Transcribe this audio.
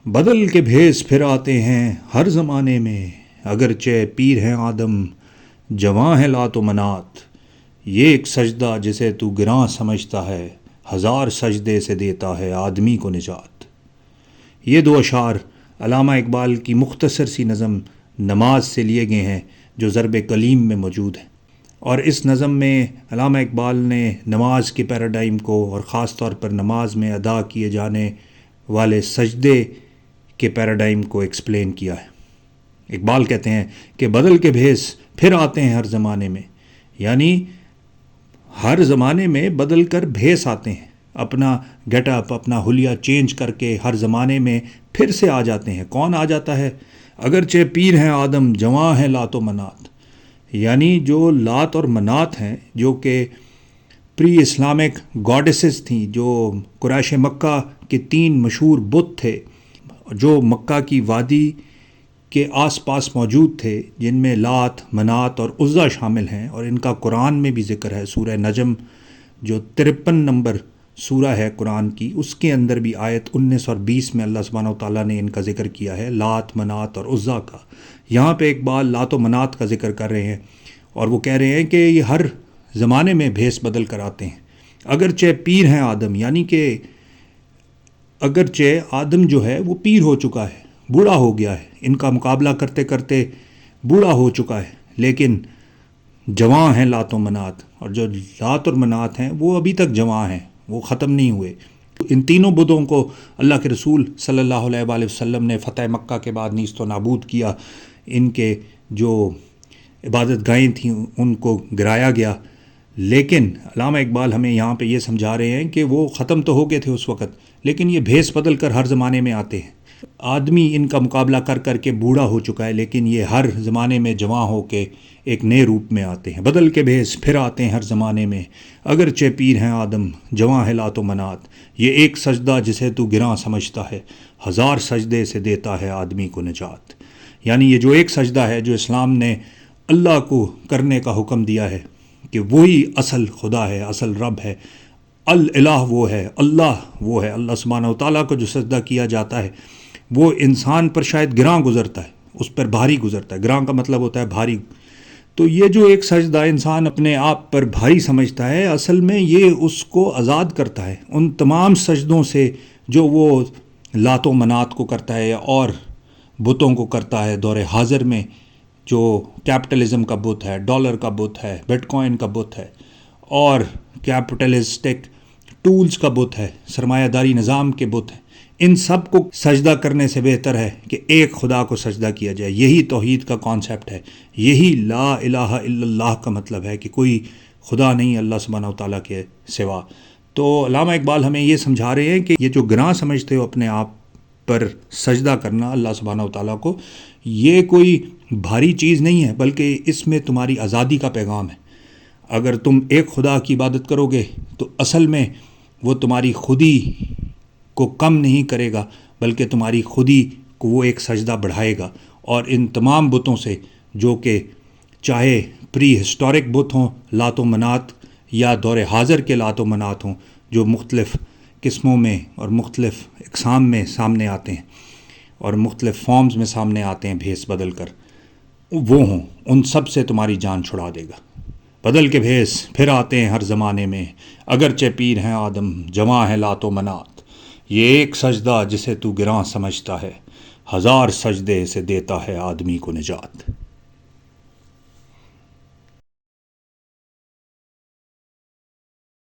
بدل کے بھیس پھر آتے ہیں ہر زمانے میں، اگرچہ پیر ہیں آدم جواں ہے لات و منات، یہ ایک سجدہ جسے تو گراں سمجھتا ہے، ہزار سجدے سے دیتا ہے آدمی کو نجات۔ یہ دو اشعار علامہ اقبال کی مختصر سی نظم نماز سے لیے گئے ہیں جو ضرب کلیم میں موجود ہے، اور اس نظم میں علامہ اقبال نے نماز کے پیراڈائم کو اور خاص طور پر نماز میں ادا کیے جانے والے سجدے کے پیراڈائم کو ایکسپلین کیا ہے۔ اقبال کہتے ہیں کہ بدل کے بھیس پھر آتے ہیں ہر زمانے میں، یعنی ہر زمانے میں بدل کر بھیس آتے ہیں، اپنا گیٹ اپ، اپنا حلیہ چینج کر کے ہر زمانے میں پھر سے آ جاتے ہیں۔ کون آ جاتا ہے؟ اگرچہ پیر ہیں آدم جواں ہیں لات و منات، یعنی جو لات اور منات ہیں جو کہ پری اسلامک گاڈیسز تھیں، جو قریش مکہ کے 3 مشہور بت تھے جو مکہ کی وادی کے آس پاس موجود تھے، جن میں لات، منات اور عزا شامل ہیں، اور ان کا قرآن میں بھی ذکر ہے۔ سورہ نجم جو 53 نمبر سورہ ہے قرآن کی، اس کے اندر بھی آیت 19 اور 20 میں اللہ سبحانہ وتعالیٰ نے ان کا ذکر کیا ہے، لات، منات اور عزا کا۔ یہاں پہ اقبال لات و منات کا ذکر کر رہے ہیں، اور وہ کہہ رہے ہیں کہ یہ ہر زمانے میں بھیس بدل کر آتے ہیں۔ اگرچہ پیر ہیں آدم، یعنی کہ اگرچہ آدم جو ہے وہ پیر ہو چکا ہے، بوڑھا ہو گیا ہے، ان کا مقابلہ کرتے کرتے بوڑھا ہو چکا ہے، لیکن جواں ہیں لات و منات، اور جو لات اور منات ہیں وہ ابھی تک جواں ہیں، وہ ختم نہیں ہوئے۔ ان تینوں بتوں کو اللہ کے رسول صلی اللہ علیہ وآلہ وسلم نے فتح مکہ کے بعد نیست و نابود کیا، ان کے جو عبادت گاہیں تھیں ان کو گرایا گیا، لیکن علامہ اقبال ہمیں یہاں پہ یہ سمجھا رہے ہیں کہ وہ ختم تو ہو گئے تھے اس وقت، لیکن یہ بھیس بدل کر ہر زمانے میں آتے ہیں۔ آدمی ان کا مقابلہ کر کر کے بوڑھا ہو چکا ہے، لیکن یہ ہر زمانے میں جواں ہو کے ایک نئے روپ میں آتے ہیں۔ بدل کے بھیس پھر آتے ہیں ہر زمانے میں، اگرچہ پیر ہیں آدم جواں ہے لات و منات، یہ ایک سجدہ جسے تو گراں سمجھتا ہے، ہزار سجدے سے دیتا ہے آدمی کو نجات۔ یعنی یہ جو ایک سجدہ ہے جو اسلام نے اللہ کو کرنے کا حکم دیا ہے کہ وہی اصل خدا ہے، اصل رب ہے، الہ وہ ہے، اللہ سبحانہ وتعالیٰ کو جو سجدہ کیا جاتا ہے وہ انسان پر شاید گراں گزرتا ہے، اس پر بھاری گزرتا ہے۔ گراں کا مطلب ہوتا ہے بھاری۔ تو یہ جو ایک سجدہ انسان اپنے آپ پر بھاری سمجھتا ہے، اصل میں یہ اس کو آزاد کرتا ہے ان تمام سجدوں سے جو وہ لات و منات کو کرتا ہے اور بتوں کو کرتا ہے دور حاضر میں، جو کیپٹلزم کا بت ہے، ڈالر کا بت ہے، بٹ کوائن کا بت ہے، اور کیپٹلسٹک ٹولز کا بت ہے، سرمایہ داری نظام کے بت ہیں۔ ان سب کو سجدہ کرنے سے بہتر ہے کہ ایک خدا کو سجدہ کیا جائے۔ یہی توحید کا کانسیپٹ ہے، یہی لا الہ الا اللہ کا مطلب ہے کہ کوئی خدا نہیں اللہ سبحانہ وتعالیٰ کے سوا۔ تو علامہ اقبال ہمیں یہ سمجھا رہے ہیں کہ یہ جو گراں سمجھتے ہو اپنے آپ پر سجدہ کرنا اللہ سبحانہ وتعالیٰ کو، یہ کوئی بھاری چیز نہیں ہے، بلکہ اس میں تمہاری آزادی کا پیغام ہے۔ اگر تم ایک خدا کی عبادت کرو گے تو اصل میں وہ تمہاری خودی کو کم نہیں کرے گا، بلکہ تمہاری خودی کو وہ ایک سجدہ بڑھائے گا۔ اور ان تمام بتوں سے، جو کہ چاہے پری ہسٹورک بت ہوں لات و منات، یا دور حاضر کے لات و منات ہوں جو مختلف قسموں میں اور مختلف اقسام میں سامنے آتے ہیں اور مختلف فارمز میں سامنے آتے ہیں بھیس بدل کر، وہ ہوں، ان سب سے تمہاری جان چھڑا دے گا۔ بدل کے بھیس پھر آتے ہیں ہر زمانے میں، اگرچہ پیر ہیں آدم جواں ہے لات و منات، یہ ایک سجدہ جسے تو گراں سمجھتا ہے، ہزار سجدے سے دیتا ہے آدمی کو نجات۔